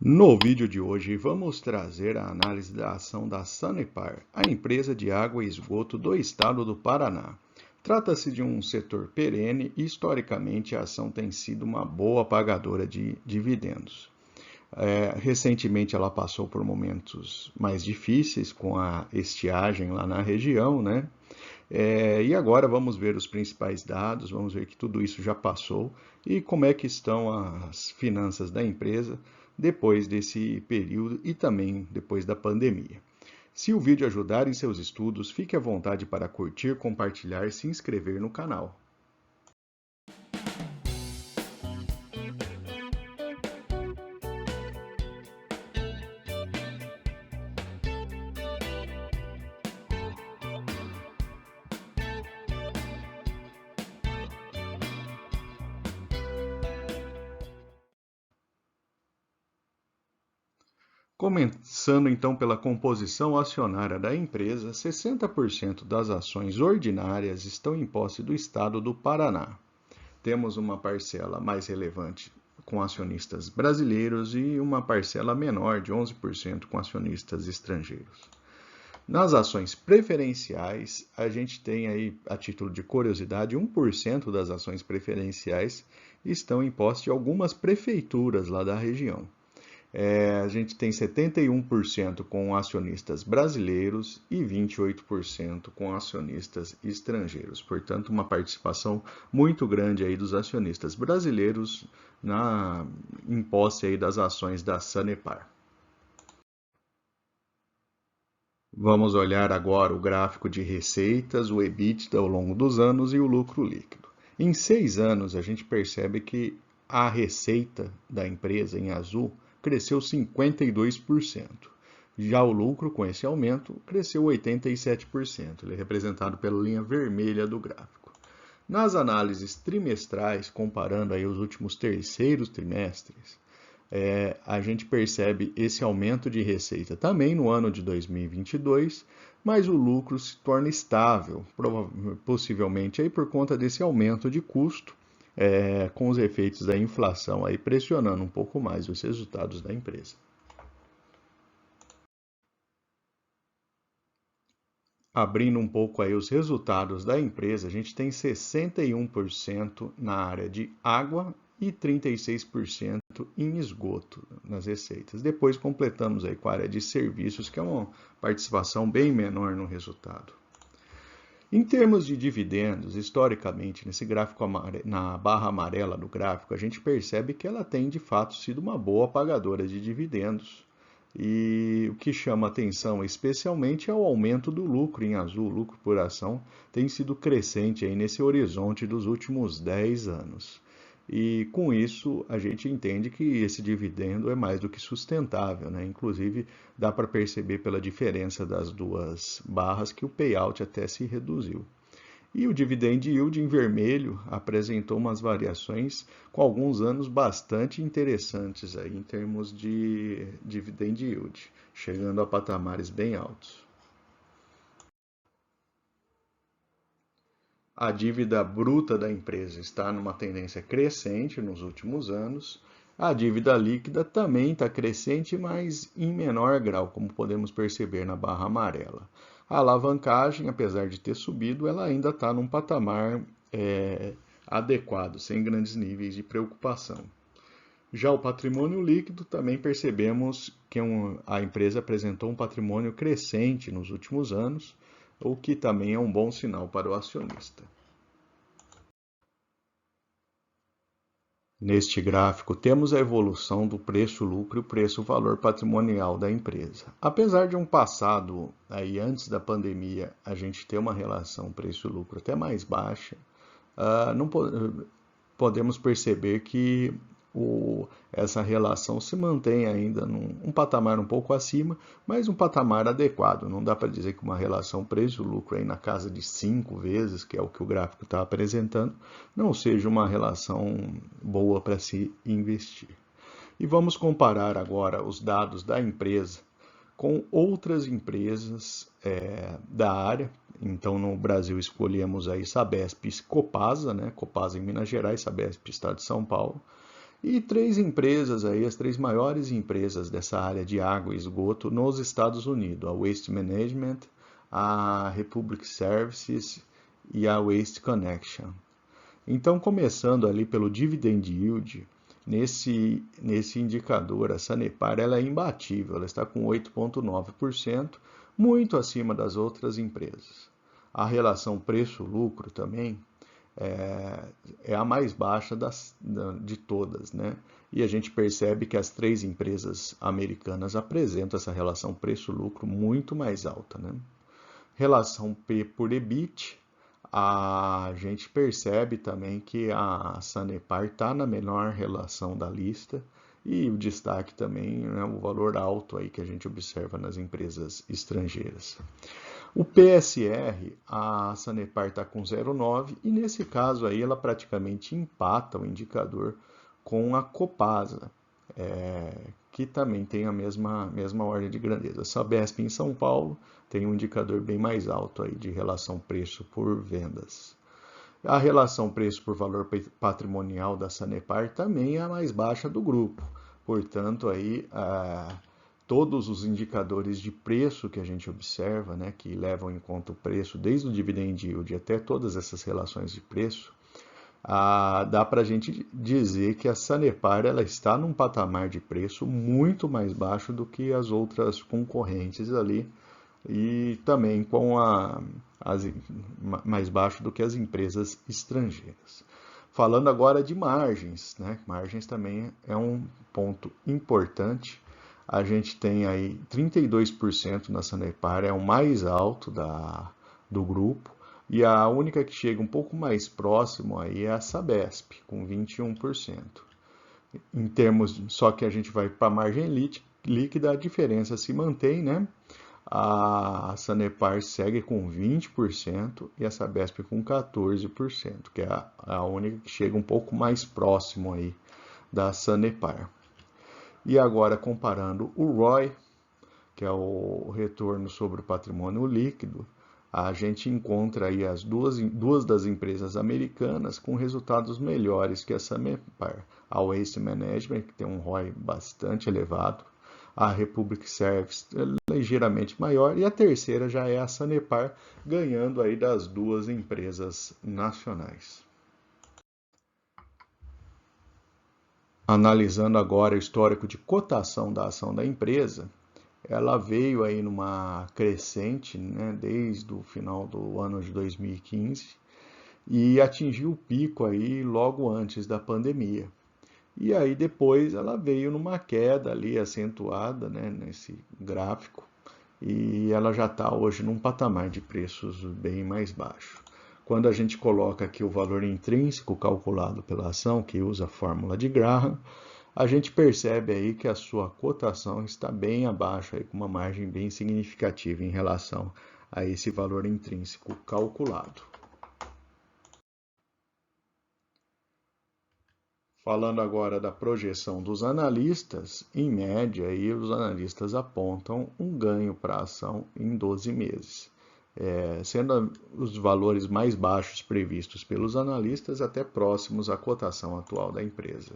No vídeo de hoje, vamos trazer a análise da ação da Sanepar, a empresa de água e esgoto do estado do Paraná. Trata-se de um setor perene e, historicamente, a ação tem sido uma boa pagadora de dividendos. Recentemente, ela passou por momentos mais difíceis com a estiagem lá na região, né? E agora vamos ver os principais dados, vamos ver que tudo isso já passou e como é que estão as finanças da empresa depois desse período e também depois da pandemia. Se o vídeo ajudar em seus estudos, fique à vontade para curtir, compartilhar e se inscrever no canal. Começando então pela composição acionária da empresa, 60% das ações ordinárias estão em posse do Estado do Paraná. Temos uma parcela mais relevante com acionistas brasileiros e uma parcela menor de 11% com acionistas estrangeiros. Nas ações preferenciais, a gente tem aí, a título de curiosidade, 1% das ações preferenciais estão em posse de algumas prefeituras lá da região. A gente tem 71% com acionistas brasileiros e 28% com acionistas estrangeiros. Portanto, uma participação muito grande aí dos acionistas brasileiros em posse aí das ações da Sanepar. Vamos olhar agora o gráfico de receitas, o EBITDA ao longo dos anos e o lucro líquido. Em 6 anos, a gente percebe que a receita da empresa, em azul, cresceu 52%. Já o lucro, com esse aumento, cresceu 87%. Ele é representado pela linha vermelha do gráfico. Nas análises trimestrais, comparando aí os últimos terceiros trimestres, a gente percebe esse aumento de receita também no ano de 2022, mas o lucro se torna estável, possivelmente aí por conta desse aumento de custo, com os efeitos da inflação aí pressionando um pouco mais os resultados da empresa. Abrindo um pouco aí os resultados da empresa, a gente tem 61% na área de água e 36% em esgoto nas receitas. Depois completamos aí com a área de serviços, que é uma participação bem menor no resultado. Em termos de dividendos, historicamente, nesse gráfico na barra amarela do gráfico, a gente percebe que ela tem de fato sido uma boa pagadora de dividendos. E o que chama atenção especialmente é o aumento do lucro em azul. O lucro por ação tem sido crescente aí nesse horizonte dos últimos 10 anos. E com isso a gente entende que esse dividendo é mais do que sustentável, né? Inclusive dá para perceber pela diferença das duas barras que o payout até se reduziu. E o dividend yield em vermelho apresentou umas variações com alguns anos bastante interessantes aí em termos de dividend yield, chegando a patamares bem altos. A dívida bruta da empresa está numa tendência crescente nos últimos anos. A dívida líquida também está crescente, mas em menor grau, como podemos perceber na barra amarela. A alavancagem, apesar de ter subido, ela ainda está num patamar adequado, sem grandes níveis de preocupação. Já o patrimônio líquido, também percebemos que a empresa apresentou um patrimônio crescente nos últimos anos, o que também é um bom sinal para o acionista. Neste gráfico, temos a evolução do preço-lucro e o preço-valor patrimonial da empresa. Apesar de um passado, aí antes da pandemia, a gente ter uma relação preço-lucro até mais baixa, não podemos perceber que essa relação se mantém ainda num patamar um pouco acima, mas um patamar adequado. Não dá para dizer que uma relação preço-lucro aí na casa de 5 vezes, que é o que o gráfico está apresentando, não seja uma relação boa para se investir. E vamos comparar agora os dados da empresa com outras empresas da área. Então, no Brasil, escolhemos aí Sabesp e Copasa, né? Copasa em Minas Gerais, Sabesp, Estado de São Paulo. E três empresas aí, as três maiores empresas dessa área de água e esgoto nos Estados Unidos, a Waste Management, a Republic Services e a Waste Connection. Então, começando ali pelo dividend yield, nesse indicador, a Sanepar ela é imbatível, ela está com 8,9%, muito acima das outras empresas. A relação preço-lucro também é a mais baixa de todas, né? E a gente percebe que as três empresas americanas apresentam essa relação preço-lucro muito mais alta, né? Relação P por EBIT, a gente percebe também que a Sanepar está na menor relação da lista e o destaque também é o valor alto aí que a gente observa nas empresas estrangeiras. O PSR, a Sanepar está com 0,9 e nesse caso aí ela praticamente empata o indicador com a Copasa, que também tem a mesma ordem de grandeza. A Sabesp em São Paulo tem um indicador bem mais alto aí de relação preço por vendas. A relação preço por valor patrimonial da Sanepar também é a mais baixa do grupo. Portanto, aí todos os indicadores de preço que a gente observa, né, que levam em conta o preço, desde o dividend yield até todas essas relações de preço, dá para a gente dizer que a Sanepar ela está num patamar de preço muito mais baixo do que as outras concorrentes ali e também mais baixo do que as empresas estrangeiras. Falando agora de margens, né? Margens também é um ponto importante. A gente tem aí 32% na Sanepar, é o mais alto do grupo. E a única que chega um pouco mais próximo aí é a Sabesp, com 21%. Em termos, só que a gente vai para a margem líquida, a diferença se mantém, né? A Sanepar segue com 20% e a Sabesp com 14%, que é a única que chega um pouco mais próximo aí da Sanepar. E agora comparando o ROI, que é o retorno sobre o patrimônio líquido, a gente encontra aí as duas das empresas americanas com resultados melhores que a Sanepar. A Waste Management, que tem um ROI bastante elevado, a Republic Services é ligeiramente maior, e a terceira já é a Sanepar, ganhando aí das duas empresas nacionais. Analisando agora o histórico de cotação da ação da empresa, ela veio aí numa crescente, né, desde o final do ano de 2015 e atingiu o pico aí logo antes da pandemia. E aí depois ela veio numa queda ali acentuada, né, nesse gráfico, e ela já está hoje num patamar de preços bem mais baixo. Quando a gente coloca aqui o valor intrínseco calculado pela ação, que usa a fórmula de Graham, a gente percebe aí que a sua cotação está bem abaixo, aí, com uma margem bem significativa em relação a esse valor intrínseco calculado. Falando agora da projeção dos analistas, em média, aí, os analistas apontam um ganho para a ação em 12 meses, sendo os valores mais baixos previstos pelos analistas até próximos à cotação atual da empresa.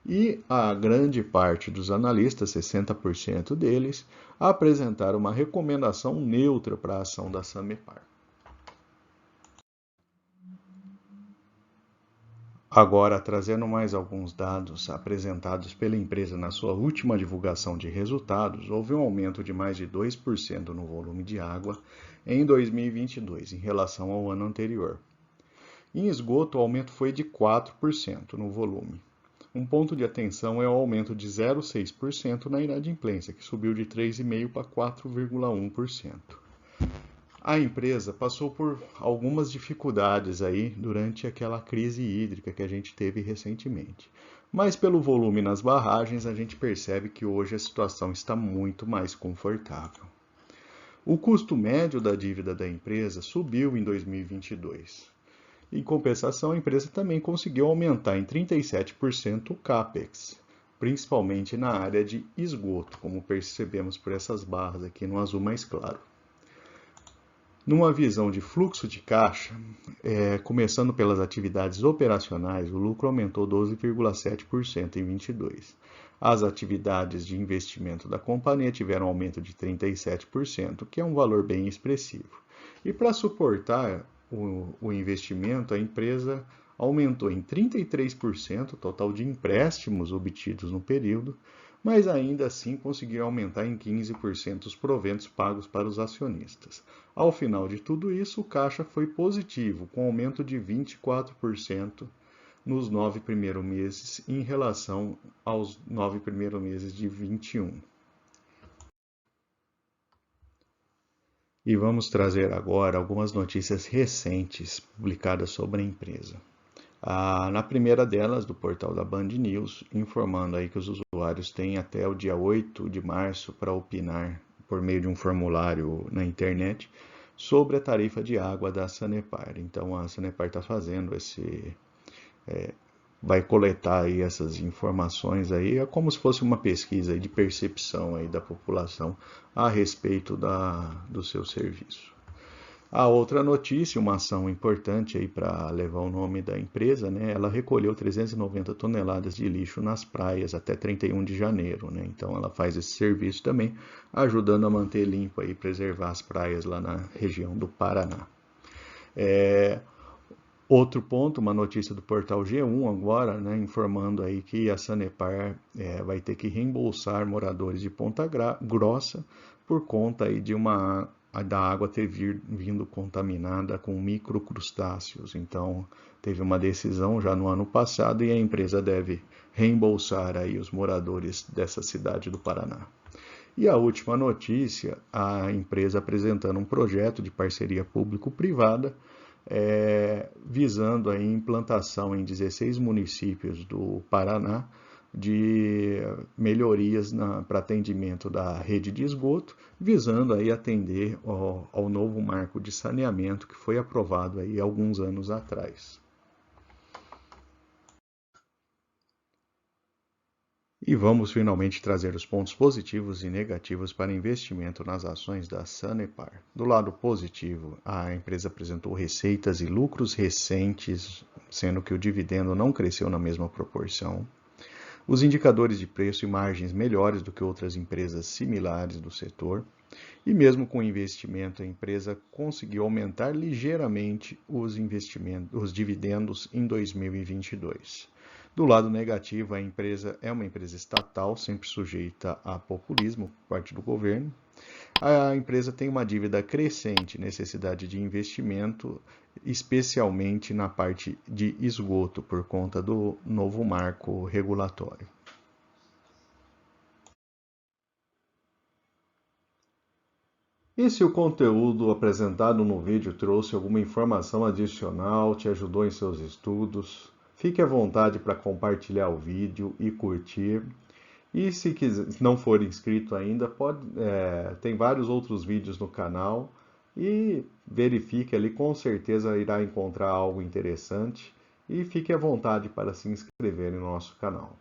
E a grande parte dos analistas, 60% deles, apresentaram uma recomendação neutra para a ação da Sanepar. Agora, trazendo mais alguns dados apresentados pela empresa na sua última divulgação de resultados, houve um aumento de mais de 2% no volume de água em 2022 em relação ao ano anterior. Em esgoto, o aumento foi de 4% no volume. Um ponto de atenção é o aumento de 0,6% na inadimplência, que subiu de 3,5% para 4,1%. A empresa passou por algumas dificuldades aí durante aquela crise hídrica que a gente teve recentemente. Mas pelo volume nas barragens, a gente percebe que hoje a situação está muito mais confortável. O custo médio da dívida da empresa subiu em 2022. Em compensação, a empresa também conseguiu aumentar em 37% o CAPEX, principalmente na área de esgoto, como percebemos por essas barras aqui no azul mais claro. Numa visão de fluxo de caixa, começando pelas atividades operacionais, o lucro aumentou 12,7% em 22. As atividades de investimento da companhia tiveram aumento de 37%, que é um valor bem expressivo. E para suportar o investimento, a empresa aumentou em 33% o total de empréstimos obtidos no período, mas ainda assim conseguiu aumentar em 15% os proventos pagos para os acionistas. Ao final de tudo isso, o caixa foi positivo, com aumento de 24% nos 9 primeiros meses em relação aos 9 primeiros meses de 21. E vamos trazer agora algumas notícias recentes publicadas sobre a empresa. Na primeira delas, do portal da Band News, informando aí que os usuários têm até o dia 8 de março para opinar por meio de um formulário na internet sobre a tarifa de água da Sanepar. Então a Sanepar está fazendo vai coletar aí essas informações aí, é como se fosse uma pesquisa aí de percepção aí da população a respeito do seu serviço. A outra notícia, uma ação importante aí para levar o nome da empresa, né? Ela recolheu 390 toneladas de lixo nas praias até 31 de janeiro, né? Então ela faz esse serviço também, ajudando a manter limpo aí, preservar as praias lá na região do Paraná. Outro ponto, uma notícia do portal G1 agora, né, informando aí que a Sanepar vai ter que reembolsar moradores de Ponta Grossa por conta aí da água ter vindo contaminada com microcrustáceos. Então, teve uma decisão já no ano passado e a empresa deve reembolsar aí os moradores dessa cidade do Paraná. E a última notícia, a empresa apresentando um projeto de parceria público-privada visando a implantação em 16 municípios do Paraná de melhorias para atendimento da rede de esgoto, visando aí atender ao novo marco de saneamento que foi aprovado aí alguns anos atrás. E vamos finalmente trazer os pontos positivos e negativos para investimento nas ações da Sanepar. Do lado positivo, a empresa apresentou receitas e lucros recentes, sendo que o dividendo não cresceu na mesma proporção. Os indicadores de preço e margens melhores do que outras empresas similares do setor. E mesmo com o investimento, a empresa conseguiu aumentar ligeiramente os dividendos em 2022. Do lado negativo, a empresa é uma empresa estatal, sempre sujeita a populismo por parte do governo. A empresa tem uma dívida crescente, necessidade de investimento, especialmente na parte de esgoto, por conta do novo marco regulatório. E se o conteúdo apresentado no vídeo trouxe alguma informação adicional, te ajudou em seus estudos, fique à vontade para compartilhar o vídeo e curtir. E se não for inscrito ainda, tem vários outros vídeos no canal e verifique ali, com certeza irá encontrar algo interessante. E fique à vontade para se inscrever no nosso canal.